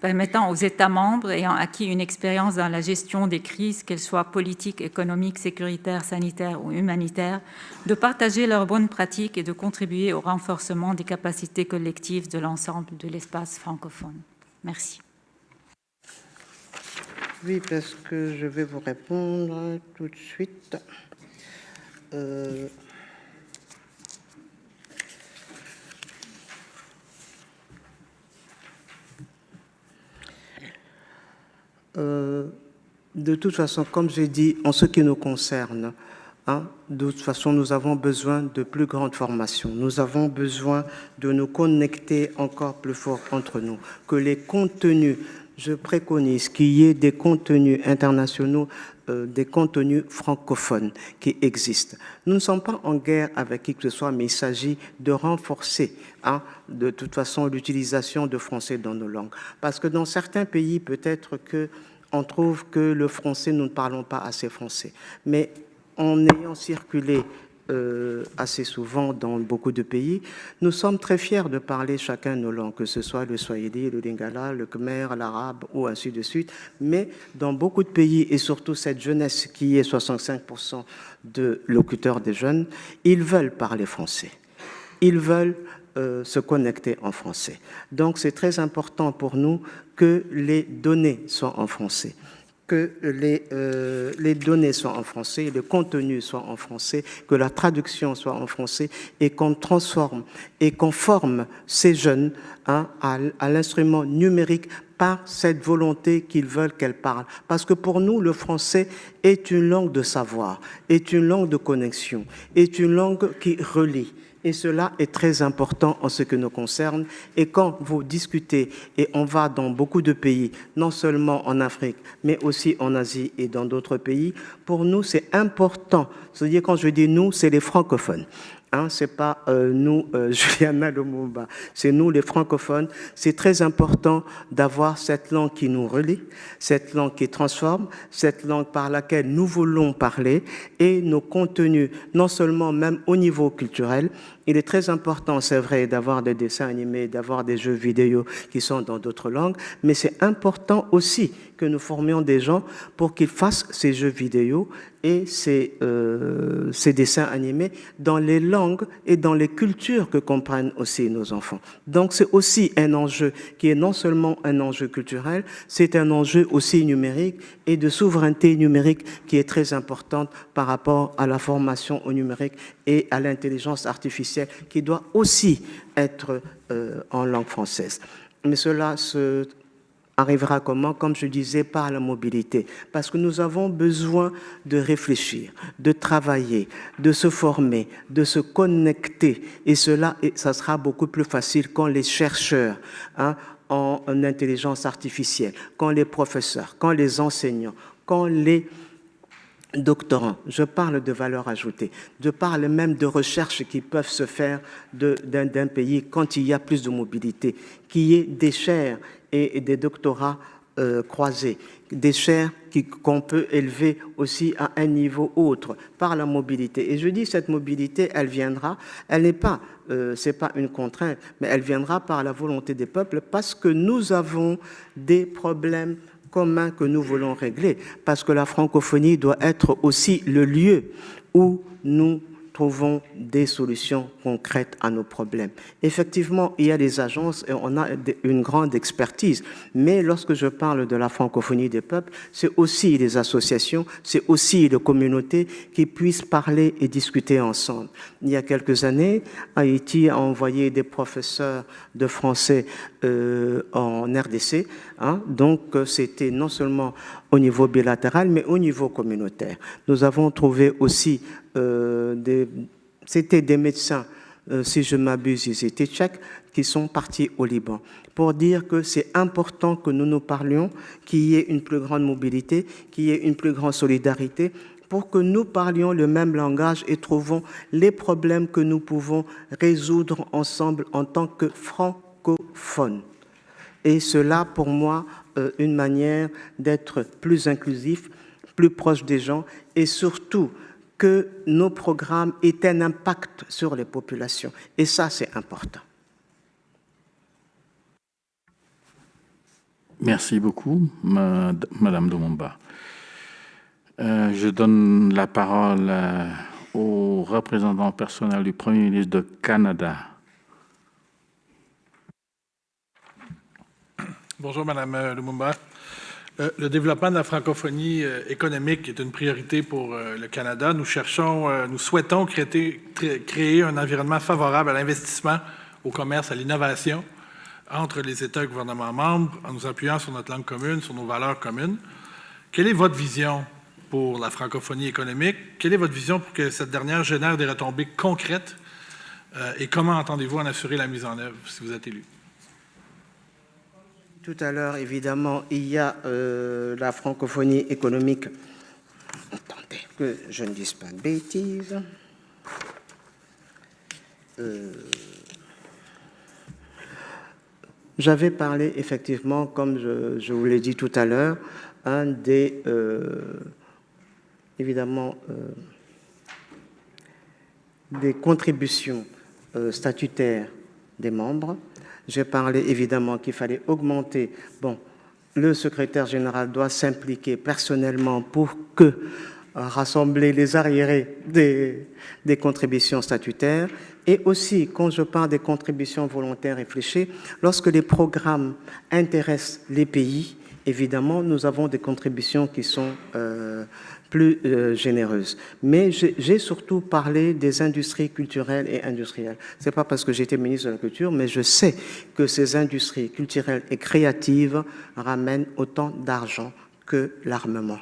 permettant aux États membres ayant acquis une expérience dans la gestion des crises, qu'elles soient politiques, économiques, sécuritaires, sanitaires ou humanitaires, de partager leurs bonnes pratiques et de contribuer au renforcement des capacités collectives de l'ensemble de l'espace francophone? Merci. Oui, parce que je vais vous répondre tout de suite. De toute façon, comme j'ai dit, en ce qui nous concerne, de toute façon, nous avons besoin de plus grande formation. Nous avons besoin de nous connecter encore plus fort entre nous. Que les contenus, je préconise qu'il y ait des contenus internationaux, des contenus francophones qui existent. Nous ne sommes pas en guerre avec qui que ce soit, mais il s'agit de renforcer, de toute façon, l'utilisation de français dans nos langues. Parce que dans certains pays, peut-être qu'on trouve que le français, nous ne parlons pas assez français. Mais en ayant circulé assez souvent dans beaucoup de pays, nous sommes très fiers de parler chacun nos langues, que ce soit le swahili, le lingala, le khmer, l'arabe ou ainsi de suite. Mais dans beaucoup de pays, et surtout cette jeunesse qui est 65% de locuteurs des jeunes, ils veulent parler français. Ils veulent se connecter en français. Donc c'est très important pour nous que les données soient en français, que les données soient en français, le contenu soit en français, que la traduction soit en français et qu'on transforme et qu'on forme ces jeunes à l'instrument numérique par cette volonté qu'ils veulent qu'elle parle. Parce que pour nous, le français est une langue de savoir, est une langue de connexion, est une langue qui relie. Et cela est très important en ce qui nous concerne. Et quand vous discutez, et on va dans beaucoup de pays, non seulement en Afrique, mais aussi en Asie et dans d'autres pays, pour nous, c'est important. C'est-à-dire, quand je dis nous, c'est les francophones. C'est pas nous, Juliana Lumumba, c'est nous les francophones. C'est très important d'avoir cette langue qui nous relie, cette langue qui transforme, cette langue par laquelle nous voulons parler et nos contenus, non seulement même au niveau culturel. Il est très important, c'est vrai, d'avoir des dessins animés, d'avoir des jeux vidéo qui sont dans d'autres langues, mais c'est important aussi que nous formions des gens pour qu'ils fassent ces jeux vidéo et ces dessins animés dans les langues et dans les cultures que comprennent aussi nos enfants. Donc c'est aussi un enjeu qui est non seulement un enjeu culturel, c'est un enjeu aussi numérique et de souveraineté numérique qui est très importante par rapport à la formation au numérique et à l'intelligence artificielle qui doit aussi être en langue française. Mais cela se arrivera comment? Comme je disais, par la mobilité. Parce que nous avons besoin de réfléchir, de travailler, de se former, de se connecter. Et cela, ça sera beaucoup plus facile quand les chercheurs en intelligence artificielle, quand les professeurs, quand les enseignants, quand les doctorants, je parle de valeur ajoutée, je parle même de recherches qui peuvent se faire d'un pays quand il y a plus de mobilité, qu'il y ait des chaires et des doctorats croisés, des chaires qu'on peut élever aussi à un niveau autre par la mobilité. Et je dis cette mobilité, elle viendra, elle n'est pas, c'est pas une contrainte, mais elle viendra par la volonté des peuples parce que nous avons des problèmes communs que nous voulons régler, parce que la francophonie doit être aussi le lieu où nous trouvons des solutions concrètes à nos problèmes. Effectivement, il y a des agences et on a une grande expertise, mais lorsque je parle de la francophonie des peuples, c'est aussi des associations, c'est aussi des communautés qui puissent parler et discuter ensemble. Il y a quelques années, Haïti a envoyé des professeurs de français en RDC, donc c'était non seulement au niveau bilatéral, mais au niveau communautaire. Nous avons trouvé aussi c'était des médecins, si je m'abuse, ils étaient tchèques, qui sont partis au Liban pour dire que c'est important que nous nous parlions, qu'il y ait une plus grande mobilité, qu'il y ait une plus grande solidarité, pour que nous parlions le même langage et trouvons les problèmes que nous pouvons résoudre ensemble en tant que francophones. Et cela, pour moi, une manière d'être plus inclusif, plus proche des gens et surtout que nos programmes aient un impact sur les populations. Et ça, c'est important. Merci beaucoup, Madame Lumumba. Je donne la parole au représentant personnel du Premier ministre du Canada. Bonjour, Madame Lumumba. Le développement de la francophonie économique est une priorité pour le Canada. Nous souhaitons créer un environnement favorable à l'investissement, au commerce, à l'innovation entre les États et gouvernements membres, en nous appuyant sur notre langue commune, sur nos valeurs communes. Quelle est votre vision pour la francophonie économique? Quelle est votre vision pour que cette dernière génère des retombées concrètes? Et comment entendez-vous en assurer la mise en œuvre si vous êtes élu? Tout à l'heure, évidemment, il y a la francophonie économique. Attendez, que je ne dise pas de bêtises. J'avais parlé, effectivement, comme je vous l'ai dit tout à l'heure, évidemment, des contributions statutaires des membres. J'ai parlé évidemment qu'il fallait augmenter. Bon, le secrétaire général doit s'impliquer personnellement pour rassembler les arriérés des contributions statutaires. Et aussi, quand je parle des contributions volontaires et fléchées, lorsque les programmes intéressent les pays, évidemment, nous avons des contributions qui sont plus généreuses. Mais j'ai surtout parlé des industries culturelles et industrielles. Ce n'est pas parce que j'étais ministre de la Culture, mais je sais que ces industries culturelles et créatives ramènent autant d'argent que l'armement.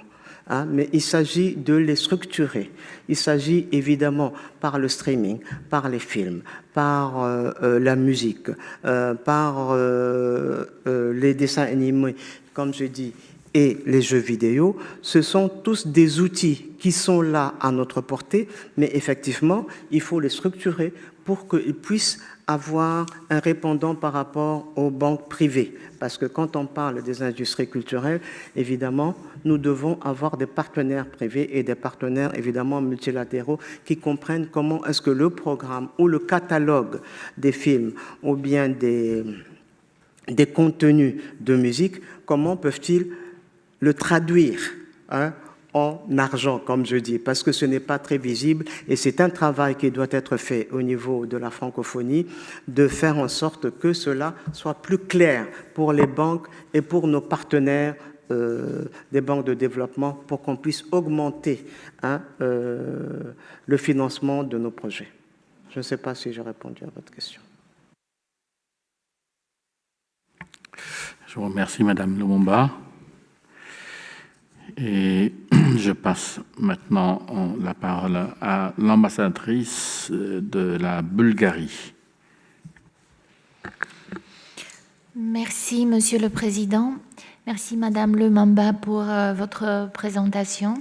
Mais il s'agit de les structurer. Il s'agit évidemment par le streaming, par les films, par la musique, par les dessins animés, comme je dis, et les jeux vidéo. Ce sont tous des outils qui sont là à notre portée, mais effectivement, il faut les structurer pour qu'ils puissent avoir un répondant par rapport aux banques privées. Parce que quand on parle des industries culturelles, évidemment, nous devons avoir des partenaires privés et des partenaires, évidemment, multilatéraux qui comprennent comment est-ce que le programme ou le catalogue des films ou bien des contenus de musique, comment peuvent-ils le traduire en argent, comme je dis, parce que ce n'est pas très visible et c'est un travail qui doit être fait au niveau de la francophonie, de faire en sorte que cela soit plus clair pour les banques et pour nos partenaires des banques de développement pour qu'on puisse augmenter le financement de nos projets. Je ne sais pas si j'ai répondu à votre question. Je vous remercie, Madame Lumumba. Et je passe maintenant la parole à l'ambassadrice de la Bulgarie. Merci, Monsieur le Président. Merci, Madame Lumumba, pour votre présentation.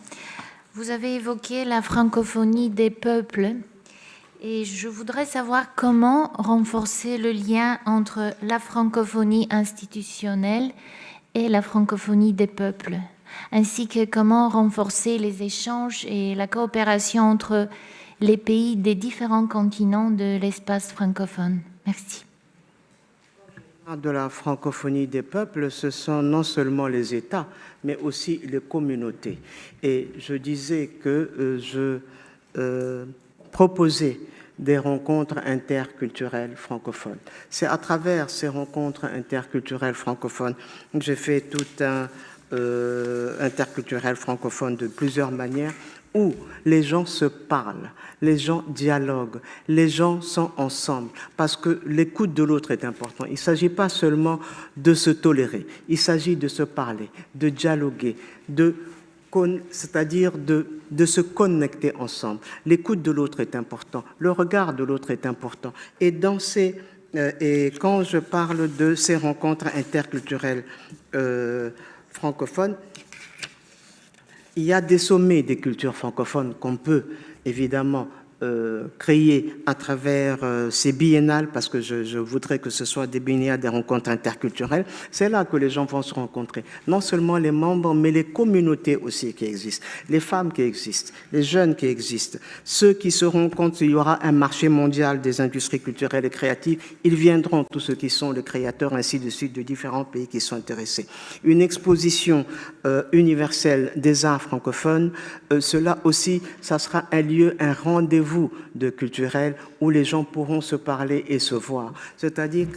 Vous avez évoqué la francophonie des peuples et je voudrais savoir comment renforcer le lien entre la francophonie institutionnelle et la francophonie des peuples, ainsi que comment renforcer les échanges et la coopération entre les pays des différents continents de l'espace francophone. Merci. De la francophonie des peuples, ce sont non seulement les États, mais aussi les communautés. Et je disais que proposer des rencontres interculturelles francophones. C'est à travers ces rencontres interculturelles francophones que j'ai fait tout un interculturel francophone de plusieurs manières, où les gens se parlent, les gens dialoguent, les gens sont ensemble, parce que l'écoute de l'autre est important. Il ne s'agit pas seulement de se tolérer, il s'agit de se parler, de dialoguer, c'est-à-dire de se connecter ensemble. L'écoute de l'autre est important, le regard de l'autre est important. Et quand je parle de ces rencontres interculturelles francophones, il y a des sommets des cultures francophones qu'on peut évidemment créer à travers ces biennales, parce que je voudrais que ce soit des biennales, des rencontres interculturelles. C'est là que les gens vont se rencontrer. Non seulement les membres, mais les communautés aussi qui existent, les femmes qui existent, les jeunes qui existent, ceux qui se rencontrent. Il y aura un marché mondial des industries culturelles et créatives. Ils viendront, tous ceux qui sont les créateurs, ainsi de suite, de différents pays qui sont intéressés. Une exposition universelle des arts francophones, cela aussi, ça sera un lieu, un rendez-vous de culturel où les gens pourront se parler et se voir. C'est-à-dire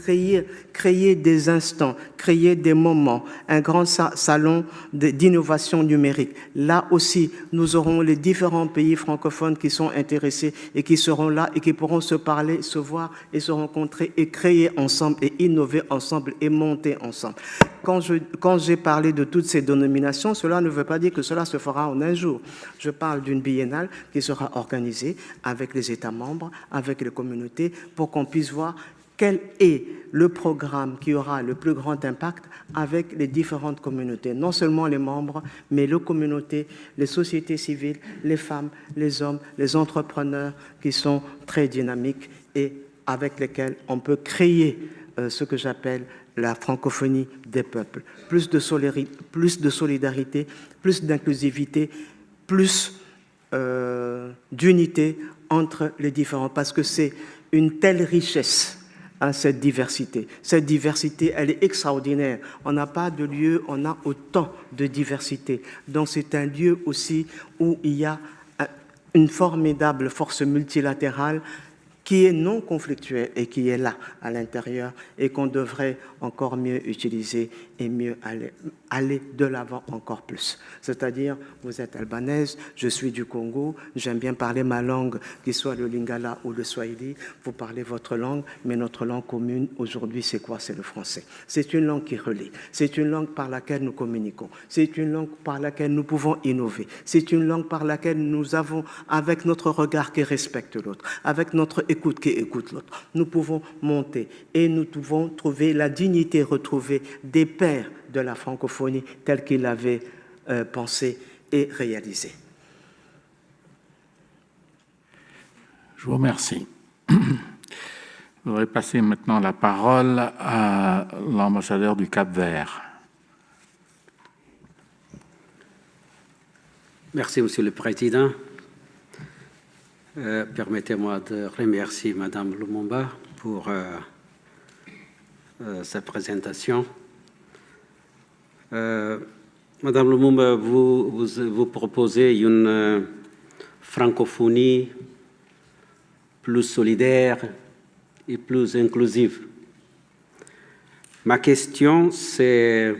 créer des instants, créer des moments, un grand salon d'innovation numérique. Là aussi, nous aurons les différents pays francophones qui sont intéressés et qui seront là et qui pourront se parler, se voir et se rencontrer et créer ensemble et innover ensemble et monter ensemble. Quand j'ai parlé de toutes ces dénominations, cela ne veut pas dire que cela se fera en un jour. Je parle d'une biennale qui sera organisée avec les États membres, avec les communautés, pour qu'on puisse voir quel est le programme qui aura le plus grand impact avec les différentes communautés. Non seulement les membres, mais les communautés, les sociétés civiles, les femmes, les hommes, les entrepreneurs qui sont très dynamiques et avec lesquels on peut créer ce que j'appelle la francophonie des peuples. Plus de solidarité, plus d'inclusivité, plus d'unité entre les différents, parce que c'est une telle richesse, hein, cette diversité. Cette diversité, elle est extraordinaire. On n'a pas de lieu, on a autant de diversité. Donc c'est un lieu aussi où il y a une formidable force multilatérale qui est non conflictuelle et qui est là, à l'intérieur, et qu'on devrait encore mieux utiliser et mieux aller de l'avant encore plus. C'est-à-dire, vous êtes albanaise, je suis du Congo, j'aime bien parler ma langue, qu'il soit le lingala ou le swahili, vous parlez votre langue, mais notre langue commune, aujourd'hui, c'est quoi? C'est le français. C'est une langue qui relie, c'est une langue par laquelle nous communiquons, c'est une langue par laquelle nous pouvons innover, c'est une langue par laquelle nous avons, avec notre regard qui respecte l'autre, avec notre écoute qui écoute l'autre, nous pouvons monter et nous pouvons trouver la dignité retrouvée des pères de la francophonie telle qu'ils l'avaient pensé et réalisé. Je vous remercie. Je voudrais passer maintenant la parole à l'ambassadeur du Cap-Vert. Merci, Monsieur le Président. Permettez-moi de remercier Madame Lumumba pour sa présentation. Madame Lumumba, vous proposez une francophonie plus solidaire et plus inclusive. Ma question, c'est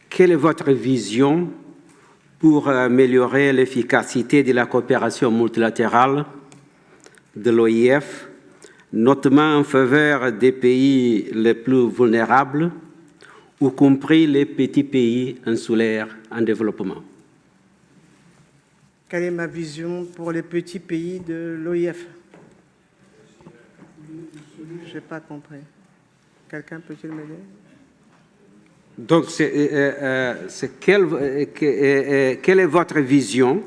quelle est votre vision pour améliorer l'efficacité de la coopération multilatérale de l'OIF, notamment en faveur des pays les plus vulnérables, y compris les petits pays insulaires en développement? Quelle est ma vision pour les petits pays de l'OIF? Je n'ai pas compris. Quelqu'un peut-il m'aider? Donc, quelle est votre vision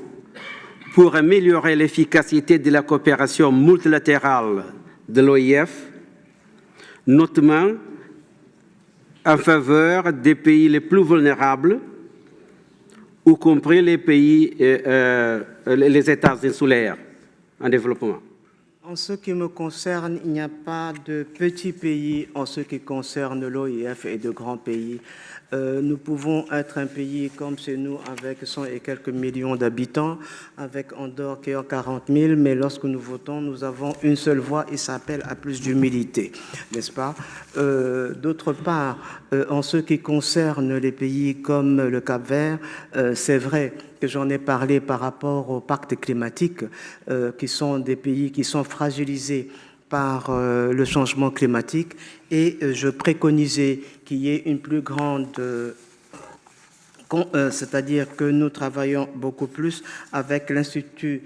pour améliorer l'efficacité de la coopération multilatérale de l'OIF, notamment en faveur des pays les plus vulnérables, y compris les pays, les États insulaires en développement? En ce qui me concerne, il n'y a pas de petits pays en ce qui concerne l'OIF et de grands pays. Nous pouvons être un pays comme c'est nous, avec 100 et quelques millions d'habitants, avec Andorre qui est 40 000, mais lorsque nous votons, nous avons une seule voix et ça appelle à plus d'humilité, n'est-ce pas? D'autre part, en ce qui concerne les pays comme le Cap-Vert, c'est vrai que j'en ai parlé par rapport au pacte climatique, qui sont des pays qui sont fragilisés par le changement climatique, et je préconisais qu'il y ait une plus grande, c'est-à-dire que nous travaillons beaucoup plus avec l'Institut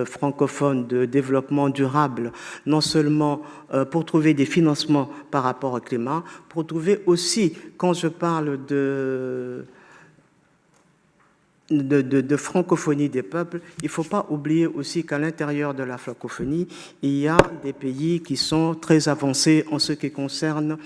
francophone de développement durable, non seulement pour trouver des financements par rapport au climat, pour trouver aussi, quand je parle de francophonie des peuples, il ne faut pas oublier aussi qu'à l'intérieur de la francophonie, il y a des pays qui sont très avancés en ce qui concerne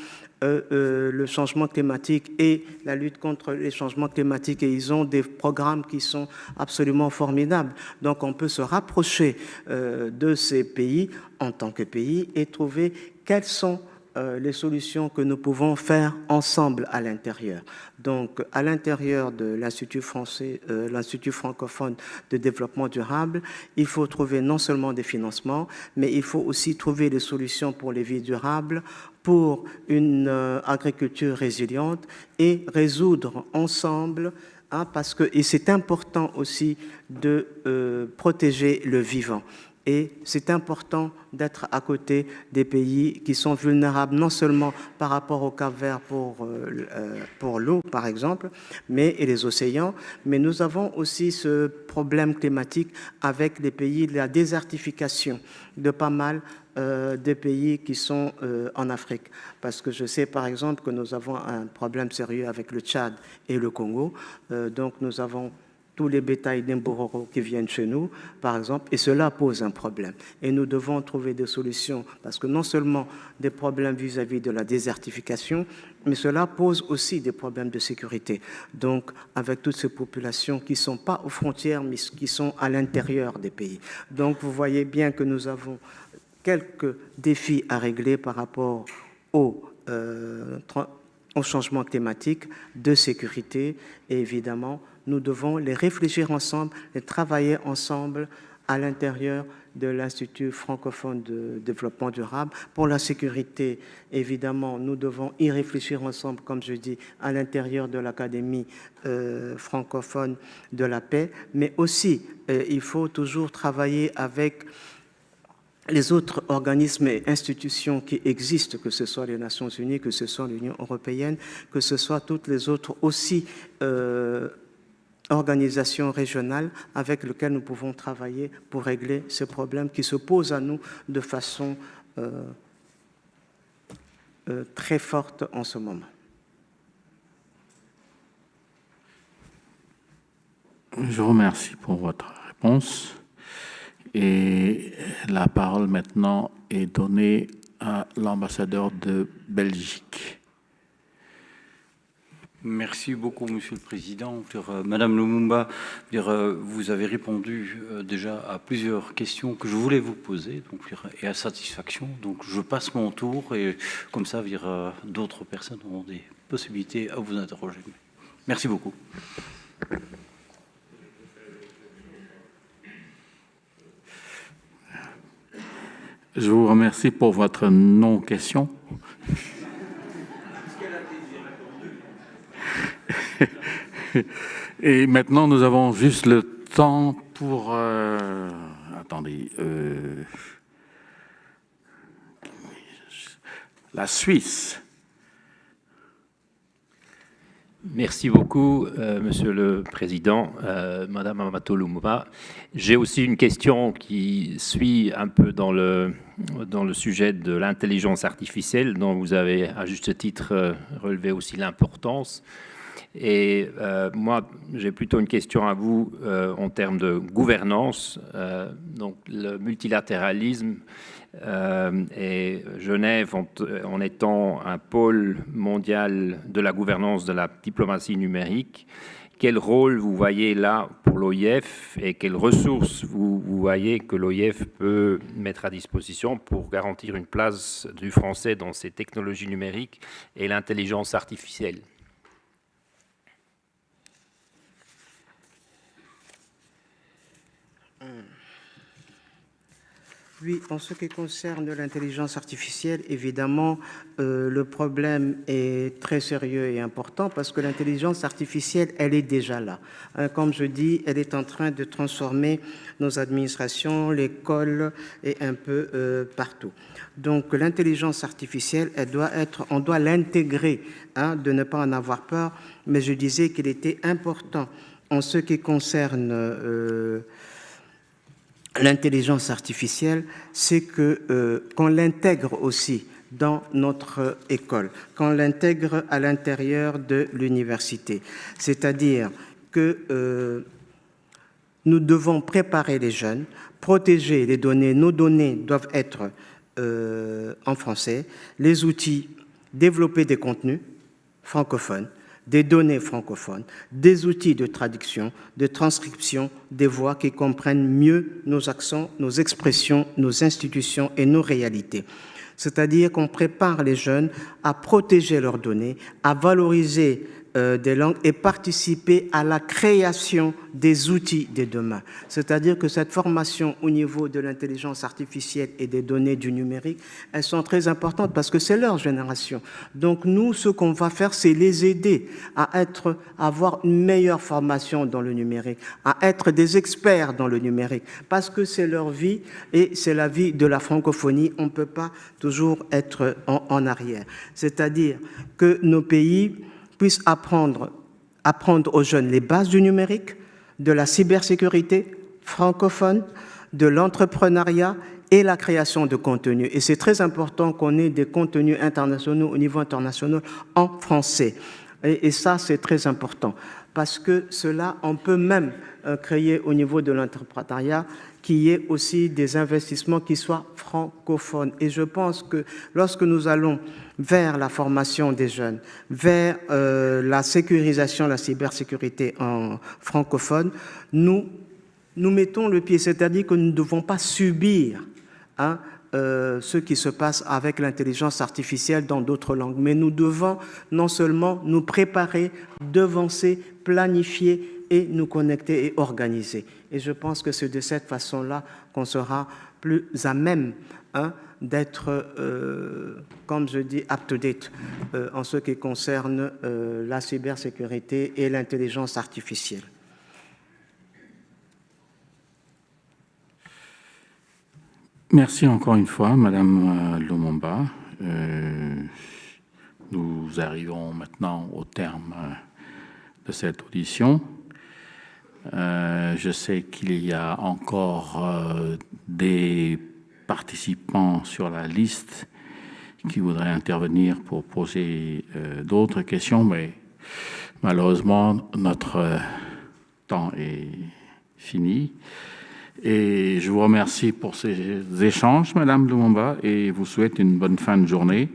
le changement climatique et la lutte contre les changements climatiques, et ils ont des programmes qui sont absolument formidables. Donc on peut se rapprocher de ces pays en tant que pays et trouver quelles sont les solutions que nous pouvons faire ensemble à l'intérieur. Donc, à l'intérieur de l'Institut français, l'Institut francophone de développement durable, il faut trouver non seulement des financements, mais il faut aussi trouver des solutions pour les vies durables, pour une agriculture résiliente et résoudre ensemble, parce que et c'est important aussi de protéger le vivant. Et c'est important d'être à côté des pays qui sont vulnérables, non seulement par rapport au Cap-Vert pour l'eau, par exemple, et les océans, mais nous avons aussi ce problème climatique avec les pays de la désertification de pas mal des pays qui sont en Afrique. Parce que je sais, par exemple, que nous avons un problème sérieux avec le Tchad et le Congo. Donc, nous avons tous les bétails d'Imbororo qui viennent chez nous, par exemple, et cela pose un problème. Et nous devons trouver des solutions, parce que non seulement des problèmes vis-à-vis de la désertification, mais cela pose aussi des problèmes de sécurité. Donc, avec toutes ces populations qui ne sont pas aux frontières, mais qui sont à l'intérieur des pays. Donc, vous voyez bien que nous avons quelques défis à régler par rapport au changement climatique, de sécurité, et évidemment, nous devons les réfléchir ensemble, les travailler ensemble à l'intérieur de l'Institut francophone de développement durable. Pour la sécurité, évidemment, nous devons y réfléchir ensemble, comme je dis, à l'intérieur de l'Académie francophone de la paix, mais aussi, il faut toujours travailler avec les autres organismes et institutions qui existent, que ce soit les Nations Unies, que ce soit l'Union européenne, que ce soit toutes les autres aussi organisations régionales avec lesquelles nous pouvons travailler pour régler ces problèmes qui se posent à nous de façon très forte en ce moment. Je vous remercie pour votre réponse. Et la parole maintenant est donnée à l'ambassadeur de Belgique. Merci beaucoup, Monsieur le Président. Madame Lumumba, vous avez répondu déjà à plusieurs questions que je voulais vous poser, et à satisfaction. Donc, je passe mon tour et comme ça, d'autres personnes auront des possibilités à vous interroger. Merci beaucoup. Je vous remercie pour votre non-question. Et maintenant, nous avons juste le temps pour... attendez. La Suisse. Merci beaucoup, Monsieur le Président, Madame Amato Lumumba. J'ai aussi une question qui suit un peu dans le sujet de l'intelligence artificielle, dont vous avez à juste titre relevé aussi l'importance. Et moi, j'ai plutôt une question à vous en termes de gouvernance. Donc, le multilatéralisme et Genève en étant un pôle mondial de la gouvernance de la diplomatie numérique, quel rôle vous voyez là pour l'OIF et quelles ressources vous voyez que l'OIF peut mettre à disposition pour garantir une place du français dans ces technologies numériques et l'intelligence artificielle? Oui, en ce qui concerne l'intelligence artificielle, évidemment, le problème est très sérieux et important parce que l'intelligence artificielle, elle est déjà là. Comme je dis, elle est en train de transformer nos administrations, l'école et un peu partout. Donc, l'intelligence artificielle, on doit l'intégrer, de ne pas en avoir peur. Mais je disais qu'il était important en ce qui concerne l'intelligence artificielle, c'est qu'on l'intègre aussi dans notre école, qu'on l'intègre à l'intérieur de l'université. C'est-à-dire que nous devons préparer les jeunes, protéger les données. Nos données doivent être en français, les outils, développer des contenus francophones, des données francophones, des outils de traduction, de transcription des voix qui comprennent mieux nos accents, nos expressions, nos institutions et nos réalités. C'est-à-dire qu'on prépare les jeunes à protéger leurs données, à valoriser des langues et participer à la création des outils de demain. C'est-à-dire que cette formation au niveau de l'intelligence artificielle et des données du numérique, elles sont très importantes parce que c'est leur génération. Donc nous, ce qu'on va faire, c'est les aider à avoir une meilleure formation dans le numérique, à être des experts dans le numérique, parce que c'est leur vie et c'est la vie de la francophonie. On ne peut pas toujours être en arrière. C'est-à-dire que nos pays puissent apprendre aux jeunes les bases du numérique, de la cybersécurité francophone, de l'entrepreneuriat et la création de contenus. Et c'est très important qu'on ait des contenus internationaux au niveau international en français. Et ça, c'est très important parce que cela, on peut même créer au niveau de l'entrepreneuriat qu'il y ait aussi des investissements qui soient francophones. Et je pense que lorsque nous allons vers la formation des jeunes, vers la sécurisation, la cybersécurité en francophone, nous mettons le pied, c'est-à-dire que nous ne devons pas subir ce qui se passe avec l'intelligence artificielle dans d'autres langues, mais nous devons non seulement nous préparer, devancer, planifier et nous connecter et organiser. Et je pense que c'est de cette façon-là qu'on sera plus à même d'être, comme je dis, up-to-date en ce qui concerne la cybersécurité et l'intelligence artificielle. Merci encore une fois, Madame Lumumba. Nous arrivons maintenant au terme de cette audition. Je sais qu'il y a encore des participants sur la liste qui voudraient intervenir pour poser d'autres questions, mais malheureusement, notre temps est fini. Et je vous remercie pour ces échanges, Madame Lumumba, et vous souhaite une bonne fin de journée.